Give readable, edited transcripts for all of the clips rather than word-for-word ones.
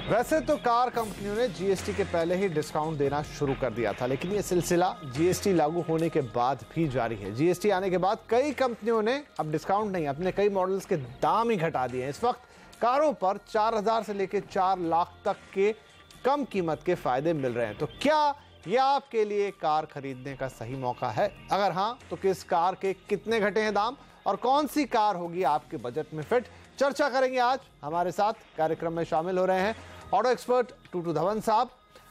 वैसे तो कार कंपनियों ने जीएसटी के पहले ही डिस्काउंट देना शुरू कर दिया था, लेकिन ये सिलसिला जीएसटी लागू होने के बाद भी जारी है। जीएसटी आने के बाद कई कंपनियों ने अब डिस्काउंट नहीं, अपने कई मॉडल्स के दाम ही घटा दिए हैं। इस वक्त कारों पर 4,000 से लेकर 4 लाख तक के कम कीमत के फायदे मिल रहे हैं। तो क्या यह आपके लिए कार खरीदने का सही मौका है? अगर हाँ, तो किस कार के कितने घटे हैं दाम और कौन सी कार होगी आपके बजट में फिट? चर्चा करेंगे आज। हमारे साथ कार्यक्रम में शामिल हो रहे हैं ऑटो एक्सपर्ट टूटू धवन साहब,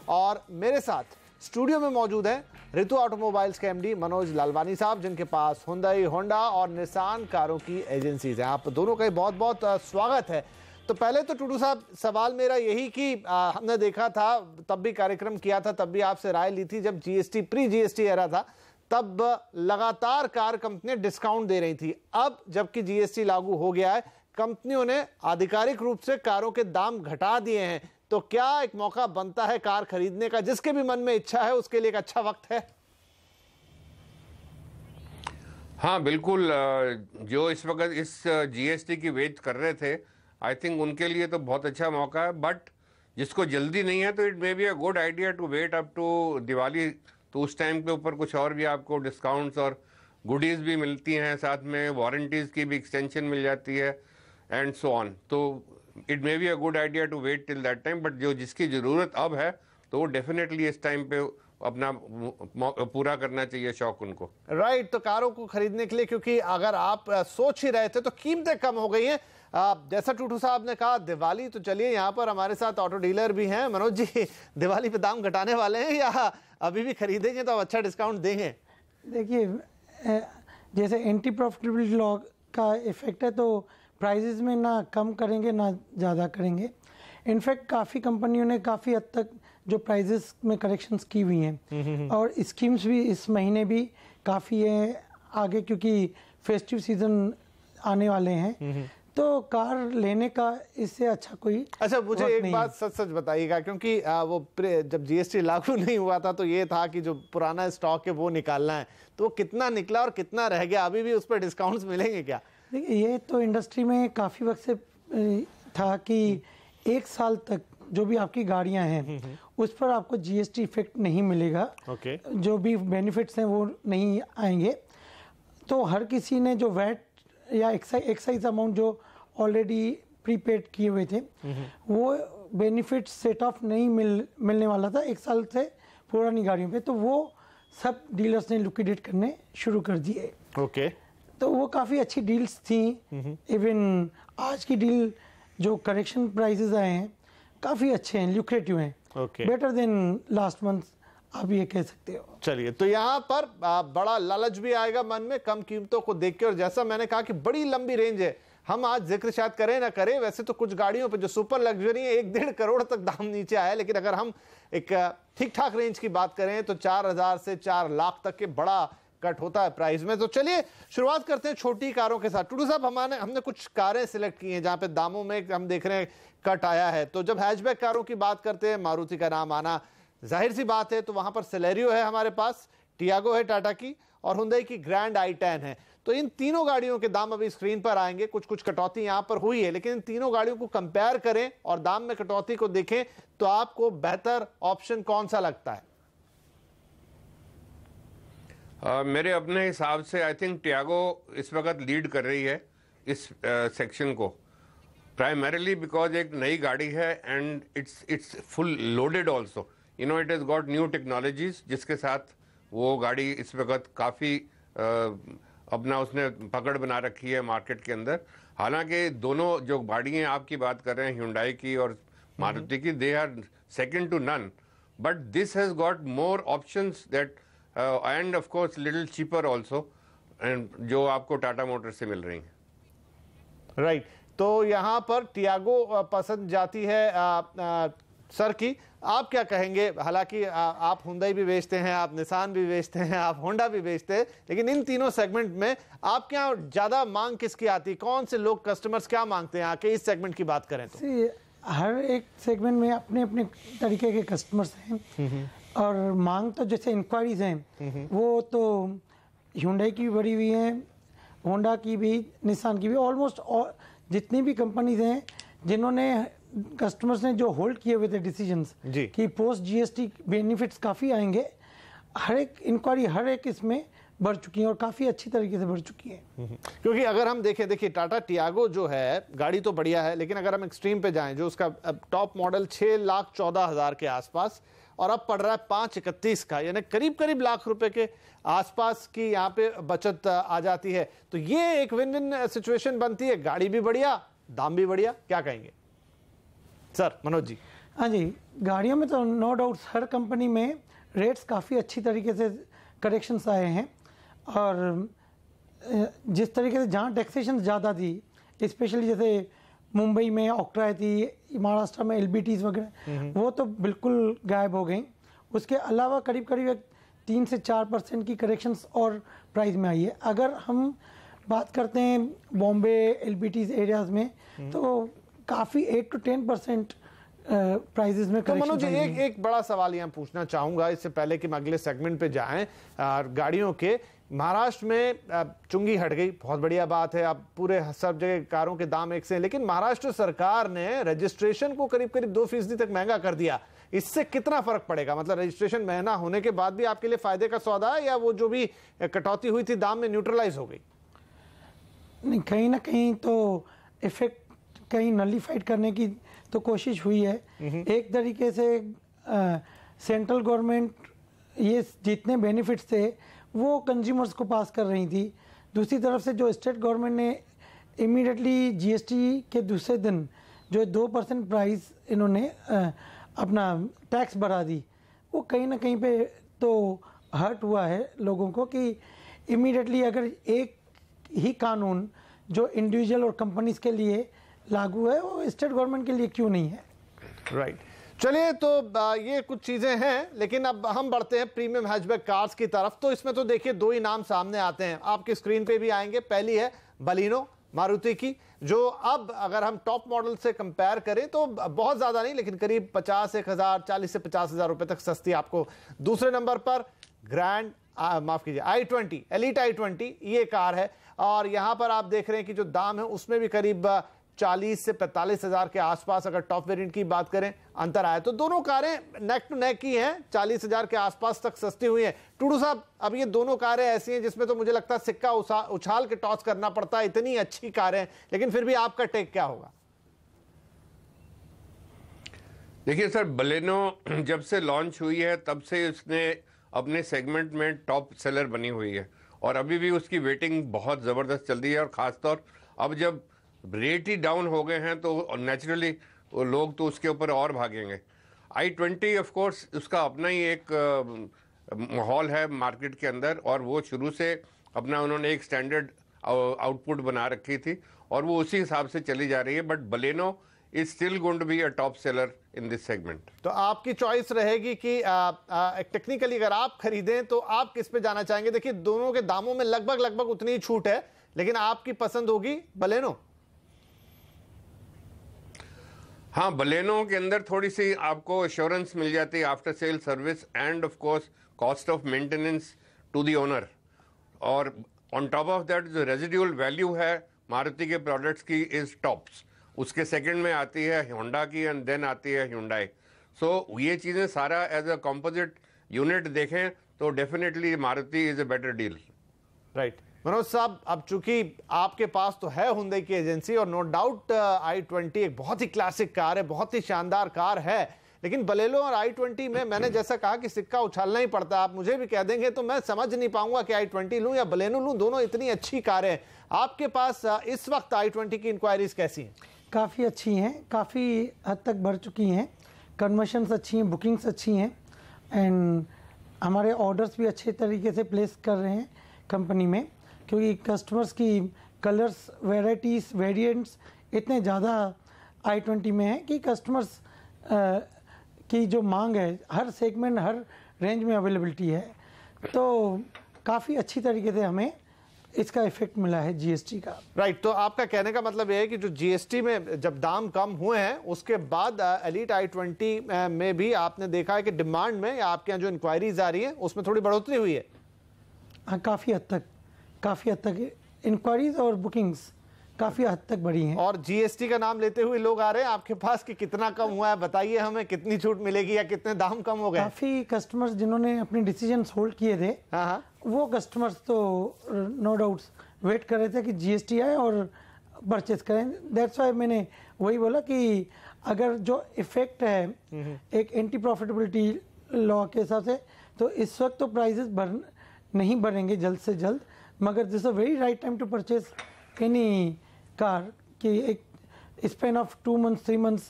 और मेरे साथ स्टूडियो में मौजूद हैं ऋतु ऑटोमोबाइल्स के एमडी मनोज लालवानी साहब, जिनके पास हुंडई, होंडा और निसान कारों की एजेंसीज हैं। आप दोनों का बहुत बहुत स्वागत है। तो पहले तो टूटू साहब, सवाल मेरा यही कि हमने देखा था, तब भी कार्यक्रम किया था, तब भी आपसे राय ली थी, जब जीएसटी प्री जीएसटी एरा था, तब लगातार कार कंपनियां डिस्काउंट दे रही थी। अब जबकि जीएसटी लागू हो गया है, कंपनियों ने आधिकारिक रूप से कारों के दाम घटा दिए हैं। तो क्या एक मौका बनता है कार खरीदने का? जिसके भी मन में इच्छा है उसके लिए एक अच्छा वक्त है। हाँ बिल्कुल, जो इस वक्त इस जीएसटी की वेट कर रहे थे, आई थिंक उनके लिए तो बहुत अच्छा मौका है। बट जिसको जल्दी नहीं है, तो it may be a good idea to wait up to Diwali. तो उस टाइम के ऊपर कुछ और भी आपको डिस्काउंट्स और गुडीज भी मिलती हैं, साथ में वारंटीज की भी एक्सटेंशन मिल जाती है एंड सो ऑन। तो it may be a good idea to wait till that time. But जो जिसकी ज़रूरत अब है, तो वो डेफिनेटली इस टाइम पे अपना पूरा करना चाहिए शौक उनको। राइट। तो कारों को खरीदने के लिए, क्योंकि अगर आप सोच ही रहे थे तो कीमतें कम हो गई हैं। जैसा टूटू साहब ने कहा, दिवाली, तो चलिए यहाँ पर हमारे साथ ऑटो डीलर भी हैं। मनोज जी, दिवाली पे दाम घटाने वाले हैं या अभी भी खरीदेंगे तो अच्छा डिस्काउंट देंगे? देखिए, जैसे एंटी प्रॉफिटेबिलिटी लॉ का इफेक्ट है, तो प्राइजेस में ना कम करेंगे ना ज़्यादा करेंगे। इनफैक्ट काफ़ी कंपनियों ने काफ़ी हद तक जो प्राइजेस में करेक्शंस की हुई हैं, और स्कीम्स भी इस महीने भी काफ़ी है आगे, क्योंकि फेस्टिव सीजन आने वाले हैं। तो कार लेने का इससे अच्छा कोई अच्छा, मुझे एक बात सच सच बताइएगा, क्योंकि वो जब जीएसटी लागू नहीं हुआ था तो ये था कि जो पुराना स्टॉक है वो निकालना है, तो वो कितना निकला और कितना रह गया? अभी भी उस पर डिस्काउंट्स मिलेंगे क्या? देखिए, ये तो इंडस्ट्री में काफ़ी वक्त से था कि 1 साल तक जो भी आपकी गाड़ियां हैं उस पर आपको जीएसटी इफेक्ट नहीं मिलेगा। जो भी बेनिफिट्स हैं वो नहीं आएंगे। तो हर किसी ने जो वैट या एक्साइज अमाउंट जो ऑलरेडी प्रीपेड किए हुए थे, वो बेनिफिट सेट ऑफ नहीं मिलने वाला था 1 साल से पुरानी गाड़ियों पे, तो वो सब डीलर्स ने लिक्विडेट करने शुरू कर दिए। तो वो काफ़ी अच्छी डील्स थी। इवन आज की डील जो करेक्शन प्राइसेस आए हैं काफ़ी अच्छे हैं, ल्यूक्रेटिव हैं, बेटर देन लास्ट मंथ, आप ये कह सकते हो। चलिए, तो यहाँ पर बड़ा लालच भी आएगा मन में कम कीमतों को देख के। और जैसा मैंने कहा कि बड़ी लंबी रेंज है, हम आज जिक्र शायद करें ना करें, वैसे तो कुछ गाड़ियों पे जो सुपर लग्जरी है 1-1.5 करोड़ तक दाम नीचे आया है, लेकिन अगर हम एक ठीक ठाक रेंज की बात करें तो 4,000 से 4 लाख तक के बड़ा कट होता है प्राइस में। तो चलिए शुरुआत करते हैं छोटी कारों के साथ। टूटू साहब, हमने कुछ कारें सिलेक्ट की हैं जहां पे दामों में हम देख रहे हैं कट आया है। तो जब हैचबैक कारों की बात करते हैं, मारुति का नाम आना जाहिर सी बात है, तो वहां पर सेलेरियो है हमारे पास, टियागो है टाटा की, और हुंडई की ग्रैंड i10 है। तो इन तीनों गाड़ियों के दाम अभी स्क्रीन पर आएंगे। कुछ कुछ कटौती यहां पर हुई है, लेकिन इन तीनों गाड़ियों को कंपेयर करें और दाम में कटौती को देखें तो आपको बेहतर ऑप्शन कौन सा लगता है? मेरे अपने हिसाब से आई थिंक टियागो इस वक्त लीड कर रही है इस सेक्शन को, प्राइमरीली बिकॉज एक नई गाड़ी है and it's full loaded also. You know, it has got new technologies, जिसके साथ वो गाड़ी इस वक्त काफ़ी अपना उसने पकड़ बना रखी है मार्केट के अंदर। हालांकि दोनों जो गाड़ियाँ आपकी बात कर रहे हैं, हुंडई की और मारुति की, they are second to none, but this has got more options that and of course little cheaper also, and जो आपको टाटा मोटर से मिल रही हैं। राइट। तो यहाँ पर टियागो पसंद जाती है सर की, आप क्या कहेंगे? हालांकि आप हुंडई भी बेचते हैं, आप निसान भी बेचते हैं, आप होंडा भी बेचते हैं, लेकिन इन तीनों सेगमेंट में आप क्या ज्यादा मांग किसकी आती है? कौन से लोग कस्टमर्स क्या मांगते हैं आके? इस सेगमेंट की बात करें तो हर एक सेगमेंट में अपने अपने तरीके के कस्टमर्स हैं, और मांग तो जैसे इंक्वायरीज हैं वो तो हुंडई की बढ़ी हुई है, होंडा की भी, निसान की भी, ऑलमोस्ट जितनी भी कंपनीज हैं जिन्होंने कस्टमर्स ने जो होल्ड किए हुए थे डिसीजंस जी। कि पोस्ट जीएसटी बेनिफिट्स काफ़ी आएंगे, हर एक इंक्वायरी हर एक इसमें बढ़ चुकी है और काफ़ी अच्छी तरीके से बढ़ चुकी है। क्योंकि अगर हम देखें, देखिए टाटा टियागो जो है गाड़ी तो बढ़िया है, लेकिन अगर हम एक्सट्रीम पे जाएं, जो उसका टॉप मॉडल 6,14,000 के आसपास और अब पड़ रहा है 5,31 का, यानी करीब करीब लाख रुपए के आसपास की यहाँ पे बचत आ जाती है। तो ये एक विन विन सिचुएशन बनती है, गाड़ी भी बढ़िया, दाम भी बढ़िया। क्या कहेंगे सर? मनोज जी। हाँ जी, गाड़ियों में तो नो डाउट हर कंपनी में रेट्स काफ़ी अच्छी तरीके से करेक्शंस आए हैं और जिस तरीके से जहाँ टैक्सेशन ज़्यादा थी, स्पेशली जैसे मुंबई में ऑक्ट्रा थी, महाराष्ट्र में एलबीटीज वगैरह, वो तो बिल्कुल गायब हो गई। उसके अलावा करीब करीब 3 से 4% की करेक्शंस और प्राइस में आई है। अगर हम बात करते हैं बॉम्बे एलबीटीज एरियाज में तो काफ़ी 8 to 10% प्राइजेस में। तो मनोज जी, एक बड़ा सवाल यहाँ पूछना चाहूंगा इससे पहले कि हम अगले सेगमेंट पे जाएं। गाड़ियों के महाराष्ट्र में चुंगी हट गई, बहुत बढ़िया बात है, अब पूरे सब जगह कारों के दाम एक से हैं, लेकिन महाराष्ट्र सरकार ने रजिस्ट्रेशन को करीब करीब 2% तक महंगा कर दिया। इससे कितना फर्क पड़ेगा? मतलब रजिस्ट्रेशन महंगा होने के बाद भी आपके लिए फायदे का सौदा है या वो जो भी कटौती हुई थी दाम में न्यूट्रलाइज हो गई? नहीं, कहीं ना कहीं तो इफेक्ट कहीं नलीफाइड करने की तो कोशिश हुई है। एक तरीके से सेंट्रल गवर्नमेंट ये जितने बेनिफिट्स थे वो कंज्यूमर्स को पास कर रही थी। दूसरी तरफ से जो स्टेट गवर्नमेंट ने इमीडिएटली जीएसटी के दूसरे दिन जो 2% प्राइस इन्होंने अपना टैक्स बढ़ा दी, वो कहीं ना कहीं पे तो हर्ट हुआ है लोगों को कि इमीडिएटली अगर एक ही कानून जो इंडिविजुअल और कंपनीज के लिए लागू है वो स्टेट गवर्नमेंट के लिए क्यों नहीं है? राइट। चलिए, तो ये कुछ चीजें हैं, लेकिन अब हम बढ़ते हैं प्रीमियम हैचबैक कार्स की तरफ। तो इसमें तो देखिए दो ही नाम सामने आते हैं, आपकी स्क्रीन पे भी आएंगे। पहली है बलिनो मारुति की, जो अब अगर हम टॉप मॉडल से कंपेयर करें तो बहुत ज्यादा नहीं, लेकिन करीब 50,000 40 से 50,000 रुपए तक सस्ती आपको। दूसरे नंबर पर ग्रैंड माफ कीजिए i20 एलीट i20 ये कार है, और यहां पर आप देख रहे हैं कि जो दाम है उसमें भी करीब 40 से 45,000 के आसपास अगर टॉप वेरिएंट की बात करें अंतर आया। तो दोनों कारें नेक टू नेक ही हैं, 40,000 के आसपास तक सस्ती हुई हैं। टूडू साहब, अब ये दोनों कारें ऐसी हैं जिसमें तो मुझे लगता है सिक्का उछाल के टॉस करना पड़ता है, इतनी अच्छी कारें, लेकिन फिर भी आपका टेक क्या होगा? देखिए सर, बलेनो जब से लॉन्च हुई है तब से उसने अपने सेगमेंट में टॉप सेलर बनी हुई है और अभी भी उसकी वेटिंग बहुत ज़बरदस्त चल रही है। और ख़ासतौर अब जब रेट ही डाउन हो गए हैं तो नेचुरली वो लोग तो उसके ऊपर और भागेंगे। i20 ऑफ कोर्स उसका अपना ही एक माहौल है मार्केट के अंदर, और वो शुरू से अपना उन्होंने एक स्टैंडर्ड आउटपुट बना रखी थी और वो उसी हिसाब से चली जा रही है। But Baleno is still going to be a top seller in this segment. तो आपकी चॉइस रहेगी कि टेक्निकली अगर आप खरीदें तो आप किस पे जाना चाहेंगे? देखिए दोनों के दामों में लगभग उतनी ही छूट है, लेकिन आपकी पसंद होगी बलेनो। हाँ, बलेनो के अंदर थोड़ी सी आपको एश्योरेंस मिल जाती है, after sale service and of course cost of maintenance to the owner, और ऑन टॉप ऑफ दैट जो रेजिडुअल वैल्यू है मारुति के प्रोडक्ट्स की इज टॉप्स। उसके सेकंड में आती है होंडा की एंड देन आती है Hyundai। सो ये चीज़ें सारा एज अ कंपोजिट यूनिट देखें तो definitely Maruti is a better deal. Right. Manoj साहब, अब चूंकि आपके पास तो है Hyundai की एजेंसी और नो डाउट i20 एक बहुत ही क्लासिक कार है, बहुत ही शानदार कार है, लेकिन बलेनो और i20 में मैंने जैसा कहा कि सिक्का उछालना ही पड़ता है। आप मुझे भी कह देंगे तो मैं समझ नहीं पाऊंगा कि i20 लूं या बलेनो लूं, दोनों इतनी अच्छी कारें हैं। आपके पास इस वक्त i20 की इंक्वायरीज कैसी हैं? काफ़ी अच्छी हैं, काफ़ी हद तक बढ़ चुकी हैं, कन्वर्शंस अच्छी हैं, बुकिंग्स अच्छी हैं, एंड हमारे ऑर्डर्स भी अच्छे तरीके से प्लेस कर रहे हैं कंपनी में, क्योंकि कस्टमर्स की कलर्स, वैराइटीज़, वेरिएंट्स इतने ज़्यादा i20 में है कि कस्टमर्स की जो मांग है हर सेगमेंट, हर रेंज में अवेलेबिलिटी है। तो काफ़ी अच्छी तरीके से हमें इसका इफेक्ट मिला है जीएसटी का। राइट। तो आपका कहने का मतलब यह है कि जो जीएसटी में जब दाम कम हुए हैं उसके बाद एलीट i20 में भी आपने देखा है कि डिमांड में या आपके यहाँ जो इंक्वायरीज आ रही है उसमें थोड़ी बढ़ोतरी हुई है? हाँ, काफ़ी हद तक इंक्वायरीज और बुकिंग्स काफी हद तक बढ़ी हैं। और जीएसटी का नाम लेते हुए लोग आ रहे हैं आपके पास कि कितना कम हुआ है, बताइए हमें कितनी छूट मिलेगी या कितने दाम कम हो गए? काफी कस्टमर्स जिन्होंने अपने डिसीजन होल्ड किए थे, हाँ, वो कस्टमर्स तो नो डाउट्स वेट कर रहे थे कि जीएसटी आए और परचेज करें। दैट्स वाई मैंने वही बोला कि अगर जो इफेक्ट है एक एंटी प्रॉफिटेबिलिटी लॉ के हिसाब से, तो इस वक्त तो प्राइसेस नहीं बढ़ेंगे जल्द से जल्द, मगर this a very right time to purchase any car कि एक स्पेन ऑफ 2 months 3 months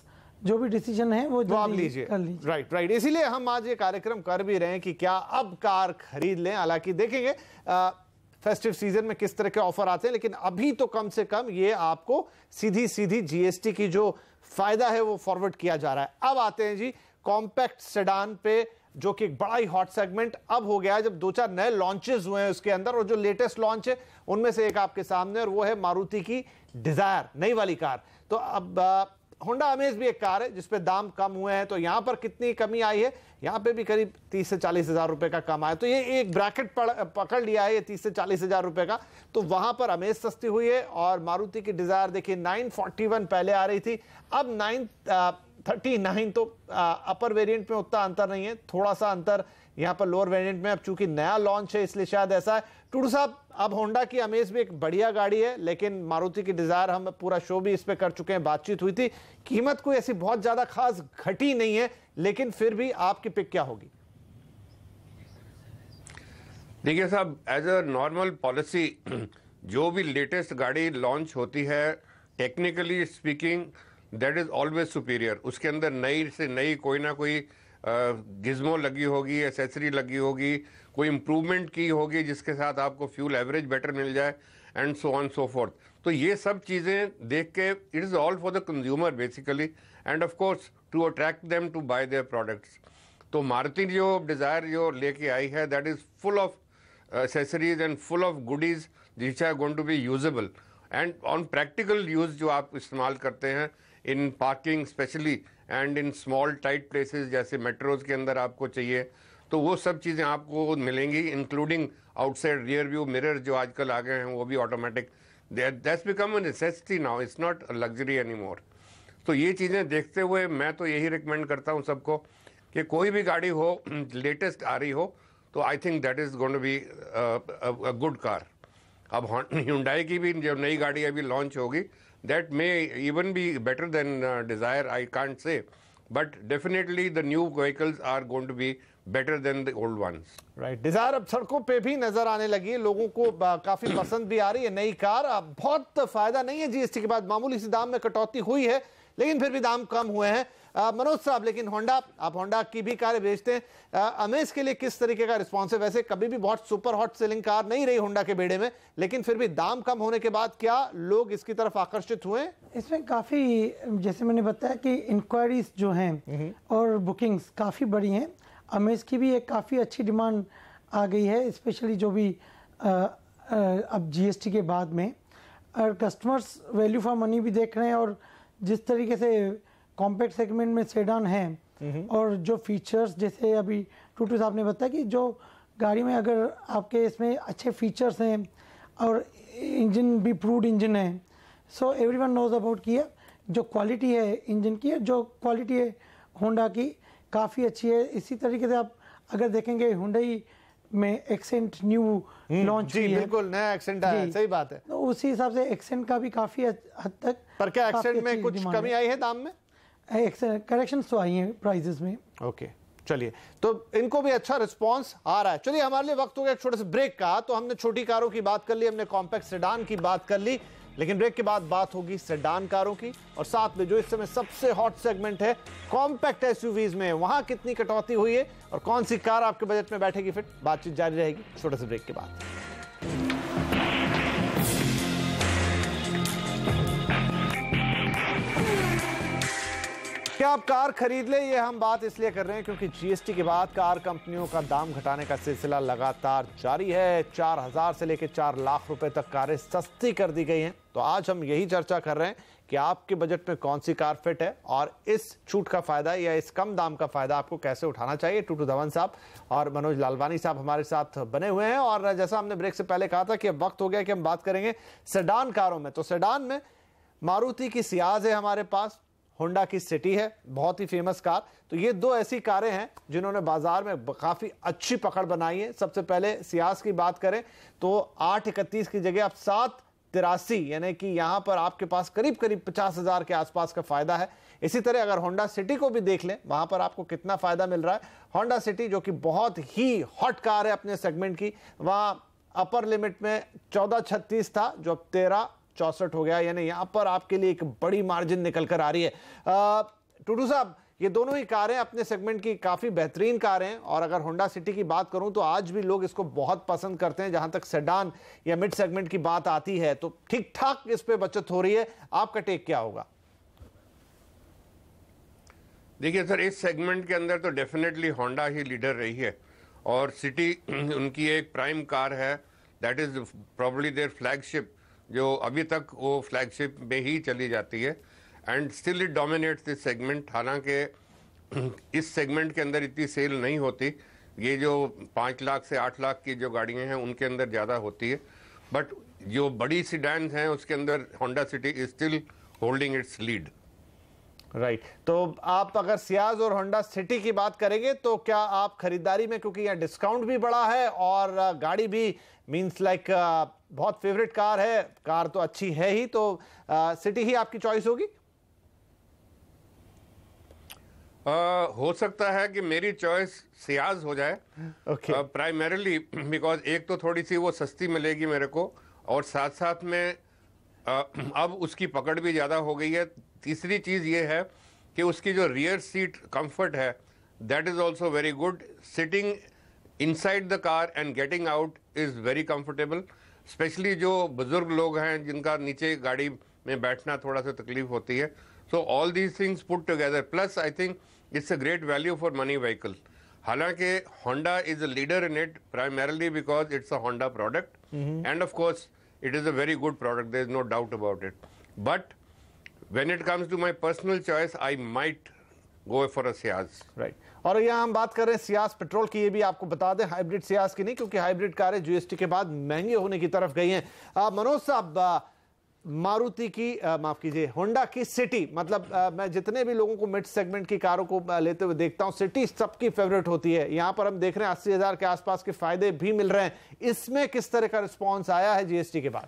जो भी डिसीजन है वो आप लीजिए। राइट, इसीलिए हम आज ये कार्यक्रम कर भी रहे हैं कि क्या अब कार खरीद लें। हालांकि देखेंगे फेस्टिव सीजन में किस तरह के ऑफर आते हैं, लेकिन अभी तो कम से कम ये आपको सीधी सीधी जीएसटी की जो फायदा है वो फॉरवर्ड किया जा रहा है। अब आते हैं जी कॉम्पैक्ट सेडान पे, जो कि एक बड़ा ही हॉट सेगमेंट अब हो गया है जब 2-4 नए लॉन्चेस हुए हैं उसके अंदर, और जो लेटेस्ट लॉन्च है उनमें से एक आपके सामने, और वो है मारुति की डिजायर, नई वाली कार। तो अब होंडा अमेज भी एक कार है जिसपे दाम कम हुए हैं। तो यहां पर कितनी कमी आई है? यहां पे भी करीब 30 से 40 हजार रुपए का कम आया। तो ये एक ब्रैकेट पकड़ लिया है ये 30 से 40 हजार रुपए का। तो वहां पर अमेज सस्ती हुई है, और मारुति की डिजायर देखिए 941 पहले आ रही थी, अब 939। तो अपर वेरिएंट में उतना अंतर नहीं है, थोड़ा सा अंतर यहां पर लोअर वेरिएंट में। अब चूंकि नया लॉन्च है इसलिए शायद ऐसा है। टूडू साहब, अब होंडा की अमेज भी एक बढ़िया गाड़ी है, लेकिन मारुति की डिजायर, हम पूरा शो भी इस पे कर चुके हैं, बातचीत हुई थी, कीमत कोई ऐसी बहुत ज्यादा खास घटी नहीं है, लेकिन फिर भी आपकी पिक क्या होगी? देखिए साहब, एज अ नॉर्मल पॉलिसी जो भी लेटेस्ट गाड़ी लॉन्च होती है, technically speaking that is always superior. उसके अंदर नई से नई कोई ना कोई गिज्मो लगी होगी, एसेसरी लगी होगी, कोई इम्प्रूवमेंट की होगी जिसके साथ आपको फ्यूल एवरेज बेटर मिल जाए, and so on so forth. तो ये सब चीज़ें देख के it is all for the consumer basically, and of course to attract them to buy their products. तो मारुति जो डिज़ायर जो लेके आई है, that is full of accessories and full of goodies which are going to be usable and on practical use जो आप इस्तेमाल करते हैं in parking specially and in small tight places जैसे मेट्रोज के अंदर आपको चाहिए, तो वो सब चीज़ें आपको मिलेंगी, including outside rear view mirror जो आजकल आ गए हैं वो भी automatic. That's become a necessity now, it's not a luxury any more. तो ये चीज़ें देखते हुए मैं तो यही रिकमेंड करता हूँ सबको कि कोई भी गाड़ी हो लेटेस्ट आ रही हो, तो I think that is going to be a good car. अब Hyundai की भी जो नई गाड़ी अभी लॉन्च होगी, that may even be better than Dzire, I can't say, but definitely the new vehicles are going to be better than the old ones. Right, Dzire अब सड़कों पे भी नजर आने लगी है, लोगों को काफी पसंद भी आ रही है नई कार। अब बहुत फायदा नहीं है जीएसटी के बाद, मामूली सी दाम में कटौती हुई है, लेकिन फिर भी दाम कम हुए हैं। मनोज साहब, लेकिन होंडा, आप होंडा की भी कारें बेचते हैं, अमेज के लिए किस तरीके का रिस्पॉन्स है? वैसे कभी भी बहुत सुपर हॉट सेलिंग कार नहीं रही होंडा के बेड़े में, लेकिन फिर भी दाम कम होने के बाद क्या लोग इसकी तरफ आकर्षित हुए? इसमें काफ़ी, जैसे मैंने बताया कि इंक्वायरीज जो हैं और बुकिंग्स काफ़ी बड़ी हैं। अमेज की भी एक काफ़ी अच्छी डिमांड आ गई है, स्पेशली जो भी अब जीएसटी के बाद में, और कस्टमर्स वैल्यू फॉर मनी भी देख रहे हैं। और जिस तरीके से कॉम्पैक्ट सेगमेंट में सेडान है और जो फीचर्स, जैसे अभी टूटू साहब ने बताया कि जो गाड़ी में अगर आपके इसमें अच्छे फीचर्स हैं और इंजन भी प्रूव्ड इंजन है, सो एवरीवन नोज अबाउट कि जो क्वालिटी है इंजन की, जो क्वालिटी है होंडा की काफ़ी अच्छी है। इसी तरीके से आप अगर देखेंगे Hyundai में एक्सेंट न्यू लॉन्च हुई है, बिल्कुल नया एक्सेंट है, सही बात है। तो उसी हिसाब से एक्सेंट का भी काफ़ी हद तक, पर क्या एक्सेंट में कुछ कमी आई है दाम में? करेक्शंस तो आई हैं प्राइजेस में। ओके, चलिए, तो इनको भी अच्छा रिस्पांस आ रहा है। चलिए, हमारे लिए वक्त हो गया एक छोटे से ब्रेक का। तो हमने छोटी कारों की बात कर ली, हमने कॉम्पैक्ट सेडान की बात कर ली, लेकिन ब्रेक के बाद बात होगी सेडान कारों की, और साथ में जो इस समय सबसे हॉट सेगमेंट है कॉम्पैक्ट एसयूवीज में, वहां कितनी कटौती हुई है और कौन सी कार आपके बजट में बैठेगी फिट। बातचीत जारी रहेगी छोटे से ब्रेक के बाद। क्या आप कार खरीद ले, ये हम बात इसलिए कर रहे हैं क्योंकि जीएसटी के बाद कार कंपनियों का दाम घटाने का सिलसिला लगातार जारी है। 4,000 से लेकर 4 लाख रुपए तक कारें सस्ती कर दी गई हैं। तो आज हम यही चर्चा कर रहे हैं कि आपके बजट में कौन सी कार फिट है और इस छूट का फायदा या इस कम दाम का फायदा आपको कैसे उठाना चाहिए। टूटू धवन साहब और मनोज लालवानी साहब हमारे साथ बने हुए हैं। और जैसा हमने ब्रेक से पहले कहा था कि अब वक्त हो गया कि हम बात करेंगे सेडान कारों में। तो सेडान में मारुति की सियाज है हमारे पास, होंडा की सिटी है, बहुत ही फेमस कार। तो ये दो ऐसी कारें हैं जिन्होंने बाजार में काफी अच्छी पकड़ बनाई है। सबसे पहले सियाज की बात करें तो 831 की जगह अब 783, यानी कि यहां पर आपके पास करीब करीब 50,000 के आसपास का फायदा है। इसी तरह अगर होंडा सिटी को भी देख लें, वहां पर आपको कितना फायदा मिल रहा है। होंडा सिटी जो कि बहुत ही हॉट कार है अपने सेगमेंट की, वहां अपर लिमिट में 1436 था जो अब 1364 हो गया, यानी यहां पर आपके लिए एक बड़ी मार्जिन निकल कर आ रही है। टूटू साहब, ये दोनों ही कारें अपने सेगमेंट की काफी बेहतरीन कारें हैं और अगर होंडा सिटी की बात करूं तो आज भी लोग इसको बहुत पसंद करते हैं। जहां तक सेडान या मिड सेगमेंट की बात आती है तो ठीक ठाक इस पे बचत हो रही है। आपका टेक क्या होगा? देखिए सर, इस सेगमेंट के अंदर तो डेफिनेटली होंडा ही लीडर रही है और सिटी उनकी एक प्राइम कार है। That is probably their flagship, जो अभी तक वो फ्लैगशिप में ही चली जाती है and still it dominates this segment. हालांकि इस सेगमेंट के अंदर इतनी सेल नहीं होती, ये जो 5 लाख से 8 लाख की जो गाड़ियां हैं उनके अंदर ज़्यादा होती है, बट जो बड़ी सीडान्स हैं उसके अंदर Honda city is still holding it's lead. Right तो आप अगर सियाज और होंडा सिटी की बात करेंगे तो क्या आप खरीदारी में, क्योंकि यहाँ डिस्काउंट भी बड़ा है और गाड़ी भी मींस लाइक बहुत फेवरेट कार है, कार तो अच्छी है ही, तो सिटी ही आपकी चॉइस होगी? हो सकता है कि मेरी चॉइस सियाज हो जाए, प्राइमरीली बिकॉज एक तो थोड़ी सी वो सस्ती मिलेगी मेरे को और साथ साथ में अब उसकी पकड़ भी ज़्यादा हो गई है। तीसरी चीज़ ये है कि उसकी जो रियर सीट कंफर्ट है that is also very good. Sitting inside the car and getting out is very comfortable, specially जो बुजुर्ग लोग हैं जिनका नीचे गाड़ी में बैठना थोड़ा सा तकलीफ होती है। So all these things put together plus I think it's a great value for money vehicle. हालांकि Honda is a leader in it primarily because it's a Honda product and of course it is a very good product, there is no doubt about it, but when it comes to my personal choice I might go for a Ciaz. Right. और यहाँ हम बात कर रहे हैं Ciaz petrol की, ये भी आपको बता दें हाइब्रिड सियाज की नहीं, क्योंकि हाइब्रिड कारें जीएसटी के बाद महंगी होने की तरफ गई हैं। मनोज साहब, मारुति की माफ कीजिए होंडा की सिटी, मतलब मैं जितने भी लोगों को मिड सेगमेंट की कारों को लेते हुए देखता हूं, सिटी सबकी फेवरेट होती है। यहां पर हम देख रहे हैं 80,000 के आसपास के फायदे भी मिल रहे हैं। इसमें किस तरह का रिस्पांस आया है जीएसटी के बाद?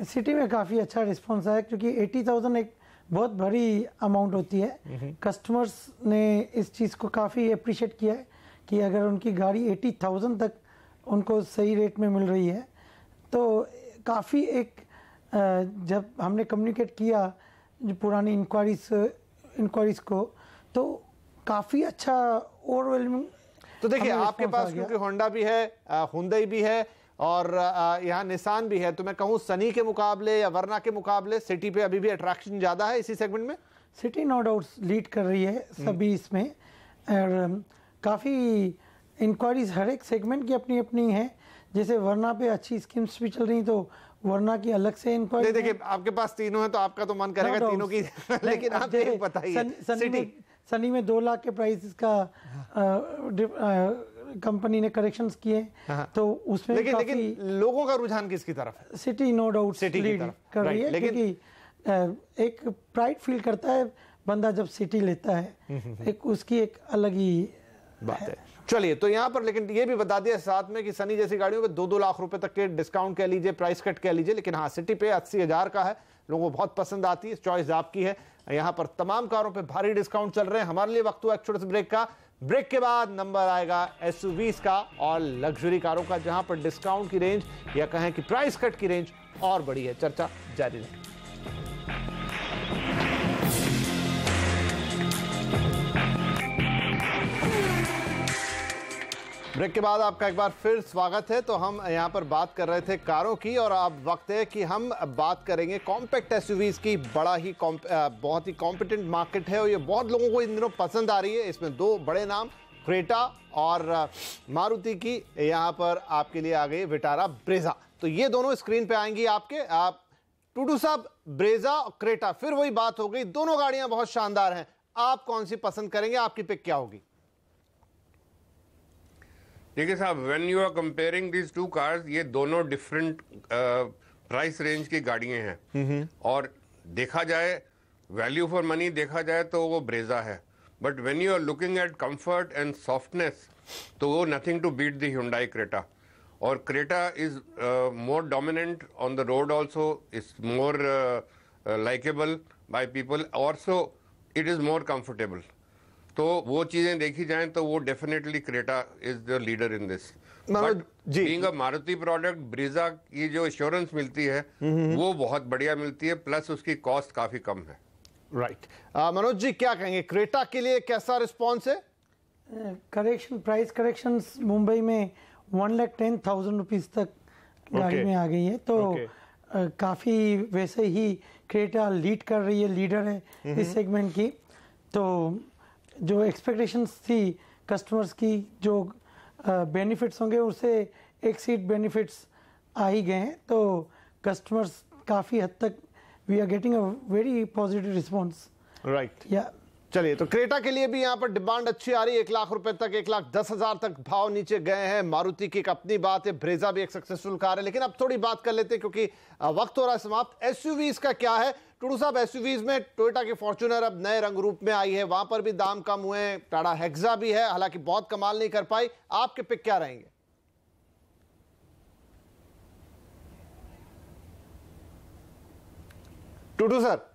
सिटी में काफ़ी अच्छा रिस्पांस आया क्योंकि 80,000 एक बहुत बड़ी अमाउंट होती है। कस्टमर्स ने इस चीज़ को काफ़ी अप्रिशिएट किया है कि अगर उनकी गाड़ी 80,000 तक उनको सही रेट में मिल रही है तो काफ़ी एक जब हमने कम्युनिकेट किया जो पुरानी इंक्वायरीज को तो काफ़ी अच्छा ओवरवेलमिंग। तो देखिए आपके पास क्योंकि होंडा भी है, हुंडई भी है और यहाँ निसान भी है, तो मैं कहूँ सनी के मुकाबले या वरना के मुकाबले सिटी पे अभी भी अट्रैक्शन ज़्यादा है इसी सेगमेंट में। सिटी नो डाउट लीड कर रही है सभी इसमें और काफ़ी इंक्वायरीज हर एक सेगमेंट की अपनी अपनी है। जैसे वरना पे अच्छी स्कीम्स भी चल रही तो वरना की अलग से इंक्वायरी। देखिए आपके पास तीनों है तो आपका तो मन करेगा तीनों की लेकिन आप ये बताइए सनी में 2 लाख के प्राइस का कंपनी ने करेक्शंस किए तो उसमें लेकिन लोगों का रुझान किसकी तरफ है? सिटी नो डाउट लीड कर रही है क्योंकि एक प्राइड फील करता है बंदा जब सिटी लेता है, एक उसकी एक अलग ही बात है। चलिए तो यहाँ पर लेकिन ये भी बता दिया साथ में कि सनी जैसी गाड़ियों पे 2-2 लाख रुपए तक के डिस्काउंट कह लीजिए, प्राइस कट कह लीजिए, लेकिन हाँ सिटी पे 80,000 का है, लोगों को बहुत पसंद आती है, चॉइस आपकी है। यहाँ पर तमाम कारों पे भारी डिस्काउंट चल रहे हैं। हमारे लिए वक्त हुआ एक छोटे से ब्रेक का। ब्रेक के बाद नंबर आएगा एसयूवीज का और लग्जरी कारों का, जहां पर डिस्काउंट की रेंज या कहें कि प्राइस कट की रेंज और बड़ी है। चर्चा जारी रहेगी। ब्रेक के बाद आपका एक बार फिर स्वागत है। तो हम यहाँ पर बात कर रहे थे कारों की और अब वक्त है कि हम बात करेंगे कॉम्पैक्ट एसयूवीज की। बहुत ही कॉम्पिटेंट मार्केट है और ये बहुत लोगों को इन दिनों पसंद आ रही है। इसमें दो बड़े नाम क्रेटा और मारुति की यहाँ पर आपके लिए आ गई विटारा ब्रेजा। तो ये दोनों स्क्रीन पे आएंगी आपके। आप टूडू साहब, ब्रेजा और क्रेटा, फिर वही बात हो गई, दोनों गाड़ियां बहुत शानदार हैं। आप कौन सी पसंद करेंगे, आपकी पिक क्या होगी? देखिए साहब, when you are comparing these two cars, ये दोनों डिफरेंट प्राइस रेंज की गाड़ियां हैं और देखा जाए वैल्यू फॉर मनी देखा जाए तो वो ब्रेजा है, but when you are looking at comfort and softness तो वो nothing to beat the Hyundai Creta. और Creta is more dominant on the road, also is more likeable by people, also it is more comfortable. तो वो चीजें देखी जाएं तो वो definitely Creta is the leader in this. But being a Maruti product, Brezza की जो एश्योरेंस मिलती है वो बहुत बढ़िया मिलती है, प्लस उसकी कॉस्ट काफी कम है। राइट। मनोज जी क्या कहेंगे, क्रेटा के लिए कैसा रिस्पॉन्स है? प्राइस करेक्शंस मुंबई में 1,10,000 रुपीज तक गाड़ी में आ गई है। तो काफी वैसे ही क्रेटा लीड कर रही है, लीडर है इस सेगमेंट की। तो जो एक्सपेक्टेशंस थी कस्टमर्स की, जो बेनिफिट्स होंगे उससे एक्सीड बेनिफिट्स आ ही गए हैं। तो कस्टमर्स काफ़ी हद तक we are getting a very positive response. Right. या चलिए, तो क्रेटा के लिए भी यहाँ पर डिमांड अच्छी आ रही है। 1 लाख रुपए तक, 1,10,000 तक भाव नीचे गए हैं। मारुति की एक अपनी बात है, ब्रेजा भी एक सक्सेसफुल कार है। लेकिन अब थोड़ी बात कर लेते हैं क्योंकि वक्त हो रहा है समाप्त। एसयूवीज का क्या है टूडू साहब? एसयूवीज में टोयोटा की फॉर्च्यूनर अब नए रंग रूप में आई है, वहां पर भी दाम कम हुए हैं। टाटा हेक्सा भी है, हालांकि बहुत कमाल नहीं कर पाई। आपके पिक क्या रहेंगे? टूडू सर।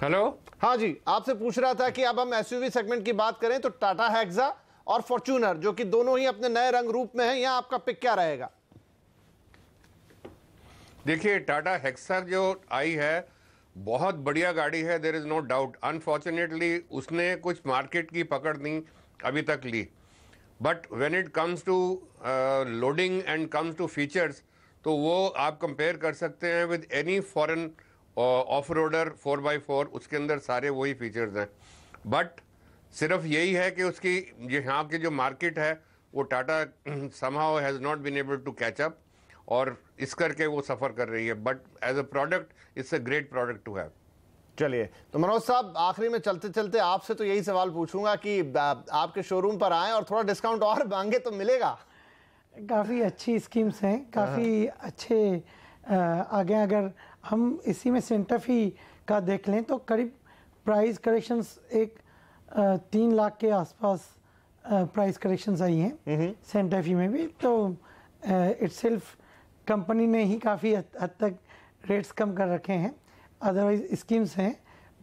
हेलो। हाँ जी, आपसे पूछ रहा था कि अब हम एसयूवी सेगमेंट की बात करें तो टाटा हेक्सा और फॉर्च्यूनर, जो कि दोनों ही अपने नए रंग रूप में हैं, यहां आपका पिक क्या रहेगा? देखिए, टाटा हेक्सा जो आई है बहुत बढ़िया गाड़ी है, there is no doubt. Unfortunately उसने कुछ मार्केट की पकड़ नहीं अभी तक ली, but when it comes to loading and comes to features तो वो आप कंपेयर कर सकते हैं with any foreign off roader 4x4, उसके अंदर सारे वही फीचर्स हैं। बट सिर्फ यही है कि उसकी यहाँ की जो मार्केट है वो Tata somehow has not been able to catch up और इस करके वो सफ़र कर रही है। But as a product it's a great product to have. चलिए, तो मनोज साहब आखिरी में चलते चलते आपसे तो यही सवाल पूछूंगा कि आपके शोरूम पर आए और थोड़ा डिस्काउंट और मांगे तो मिलेगा? काफ़ी अच्छी स्कीम्स हैं, काफ़ी अच्छे आगे। अगर हम इसी में सेंटा फी का देख लें तो करीब प्राइस करेक्शंस एक 3 लाख के आसपास प्राइस करेक्शंस आई हैं सेंटा फी में भी। तो इटसेल्फ कंपनी ने ही काफ़ी हद तक रेट्स कम कर रखे हैं। अदरवाइज स्कीम्स हैं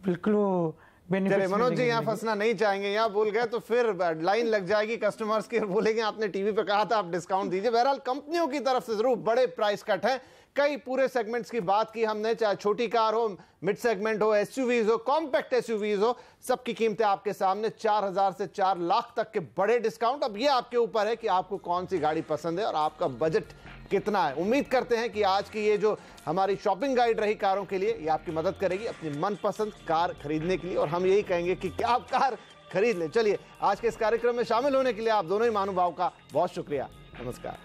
बिल्कुल वो बेनिफिट। मनोज जी यहाँ फंसना नहीं चाहेंगे, यहाँ बोल गए तो फिर लाइन लग जाएगी कस्टमर्स की, बोलेंगे आपने टीवी पे कहा था आप डिस्काउंट दीजिए। बहरहाल कंपनियों की तरफ से जरूर बड़े प्राइस कट हैं। कई पूरे सेगमेंट्स की बात की हमने, चाहे छोटी कार हो, मिड सेगमेंट हो, एसयूवीज हो, कॉम्पैक्ट एसयूवीज हो, सबकी कीमतें आपके सामने। 4,000 से 4 लाख तक के बड़े डिस्काउंट। अब ये आपके ऊपर है कि आपको कौन सी गाड़ी पसंद है और आपका बजट कितना है। उम्मीद करते हैं कि आज की ये जो हमारी शॉपिंग गाइड रही कारों के लिए, ये आपकी मदद करेगी अपनी मनपसंद कार खरीदने के लिए। और हम यही कहेंगे कि क्या आप कार खरीद लें। चलिए, आज के इस कार्यक्रम में शामिल होने के लिए आप दोनों ही महानुभाव का बहुत शुक्रिया। नमस्कार।